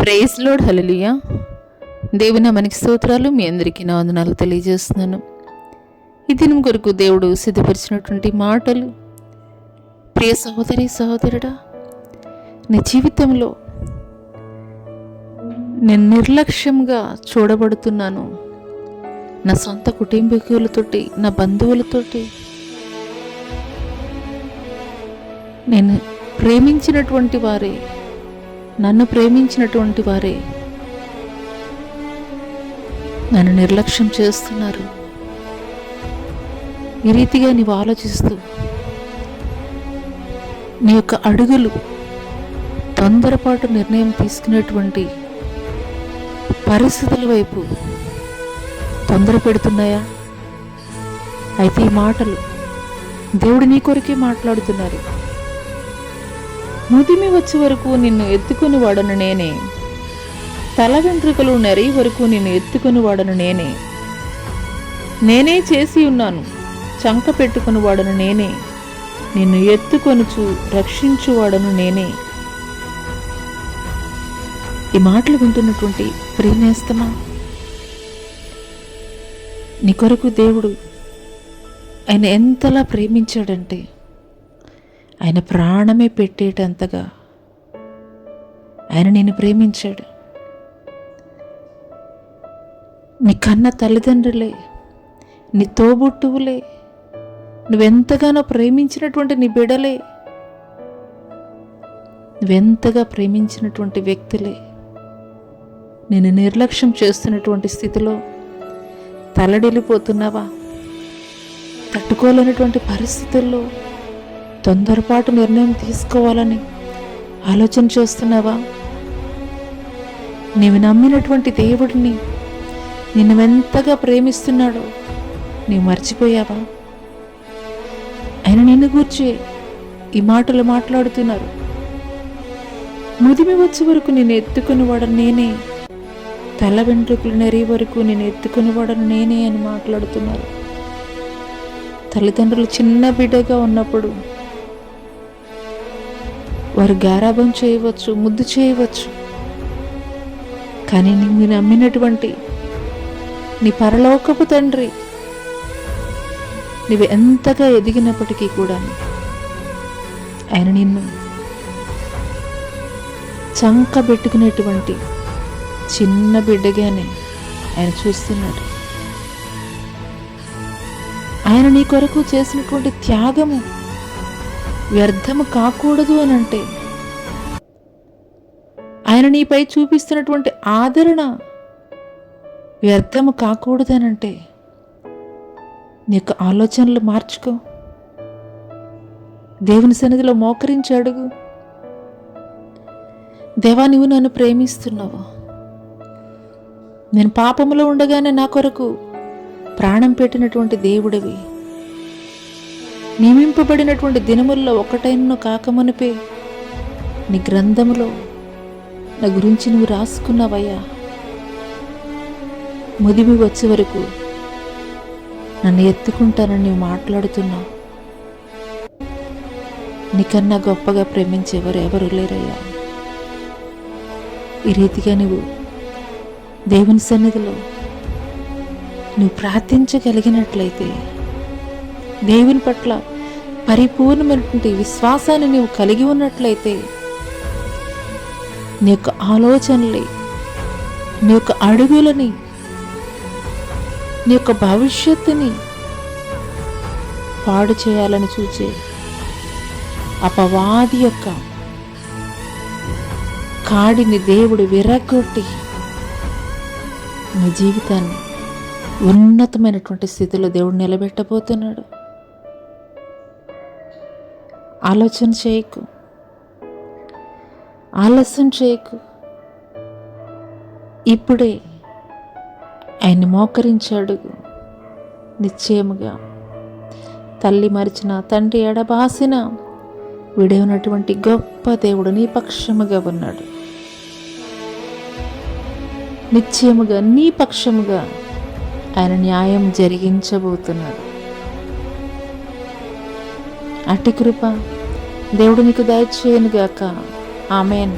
Praise lord, హల్లెలూయా. దేవుని మనకి స్తోత్రాలు. మీ అందరికీ నా వందనాలు తెలియజేస్తున్నాను. ఈ దినం కొరకు దేవుడు సిద్ధపరిచినటువంటి మాటలు. ప్రియ సహోదరి సహోదరుడా, నీ జీవితంలో నేను నిర్లక్ష్యంగా చూడబడుతున్నాను. నా సొంత కుటుంబీకులతోటి, నా బంధువులతోటి, నేను ప్రేమించినటువంటి వారే, నన్ను ప్రేమించినటువంటి వారే నన్ను నిర్లక్ష్యం చేస్తున్నారు. ఈ రీతిగా నీవు ఆలోచిస్తూ నీ యొక్క అడుగులు తొందరపాటు నిర్ణయం తీసుకునేటువంటి పరిస్థితుల వైపు తొందర పెడుతున్నాయా? అయితే ఈ మాటలు దేవుడు నీ కొరకే మాట్లాడుతున్నారు. ముదిమి వచ్చే వరకు నిన్ను ఎత్తుకుని వాడను నేనే, తల వెంట్రుకలు నెరయి వరకు నిన్ను ఎత్తుకుని వాడను నేనే, నేనే చేసి ఉన్నాను, చంక పెట్టుకుని వాడను నేనే, నిన్ను ఎత్తుకొనుచు రక్షించువాడను నేనే. ఈ మాటలు వింటున్నటువంటి ప్రియనేస్తమా, నీ కొరకు దేవుడు ఆయన ఎంతలా ప్రేమించాడంటే ఆయన ప్రాణమే పెట్టేటంతగా ఆయన నిన్ను ప్రేమించాడు. నీ కన్న తల్లిదండ్రులే, నీ తోబుట్టువులే, నువ్వెంతగానో ప్రేమించినటువంటి నీ బిడలే, నువ్వెంతగా ప్రేమించినటువంటి వ్యక్తులే నిన్ను నిర్లక్ష్యం చేస్తున్నటువంటి స్థితిలో తల్లడిల్లిపోతున్నావా? తట్టుకోలేనటువంటి పరిస్థితుల్లో తొందరపాటు నిర్ణయం తీసుకోవాలని ఆలోచన చేస్తున్నావా? నీవు నమ్మినటువంటి దేవుడిని నిన్ను ఎంతగా ప్రేమిస్తున్నాడో నీవు మర్చిపోయావా? ఆయన నిన్ను గూర్చి ఈ మాటలు మాట్లాడుతున్నారు. ముదిమి వచ్చే వరకు నేను ఎత్తుకుని వాడను నేనే, తల వెంట్రుకలు నెరి వరకు నేను ఎత్తుకుని వాడను నేనే అని మాట్లాడుతున్నారు. తల్లిదండ్రులు చిన్న బిడ్డగా ఉన్నప్పుడు వారు గారాబం చేయవచ్చు, ముద్దు చేయవచ్చు. కానీ నువ్వు నమ్మినటువంటి నీ పరలోకపు తండ్రి నువ్వు ఎంతగా ఎదిగినప్పటికీ కూడా ఆయన నిన్ను చంకబెట్టుకునేటువంటి చిన్న బిడ్డగానే ఆయన చూస్తున్నాడు. ఆయన నీ కొరకు చేసినటువంటి త్యాగము వ్యర్థము కాకూడదు అని అంటే, ఆయన నీపై చూపిస్తున్నటువంటి ఆదరణ వ్యర్థము కాకూడదనంటే నీ యొక్క ఆలోచనలు మార్చుకో. దేవుని సన్నిధిలో మోకరించి అడుగు, దేవా నువ్వు నన్ను ప్రేమిస్తున్నావు, నేను పాపములో ఉండగానే నా కొరకు ప్రాణం పెట్టినటువంటి దేవుడివి, నియమింపబడినటువంటి దినముల్లో ఒకటైనను కాకమునిపే నీ గ్రంథములో నా గురించి నువ్వు రాసుకున్నావయ్యా. ముదిమి వచ్చే వరకు నన్ను ఎత్తుకుంటానని నువ్వు మాట్లాడుతున్నావు. నీకన్నా గొప్పగా ప్రేమించేవారు ఎవరు లేరయ్యా. ఈ రీతిగా నువ్వు దేవుని సన్నిధిలో నువ్వు ప్రార్థించగలిగినట్లయితే, దేవుని పట్ల పరిపూర్ణమైనటువంటి విశ్వాసాన్ని నీవు కలిగి ఉన్నట్లయితే, నీ యొక్క ఆలోచనలు, నీ యొక్క అడుగులని, నీ యొక్క భవిష్యత్తుని పాడు చేయాలని చూచే అపవాది యొక్క కాడిని దేవుడు విరగొట్టి నీ జీవితాన్ని ఉన్నతమైనటువంటి స్థితిలో దేవుడు నిలబెట్టబోతున్నాడు. ఆలోచన చేయకు, ఆలస్యం చేయకు. ఇప్పుడే ఆయన్ని మోకరించాడు. నిశ్చయముగా తల్లి మరిచిన, తండ్రి ఎడబాసిన విడవనటువంటి గొప్ప దేవుడు నీ పక్షముగా ఉన్నాడు. నిశ్చయముగా నీ పక్షముగా ఆయన న్యాయం జరిగించబోతున్నాడు. అట్టి కృప దేవుడు నీకు దయచేయనుగాక. ఆమేన్.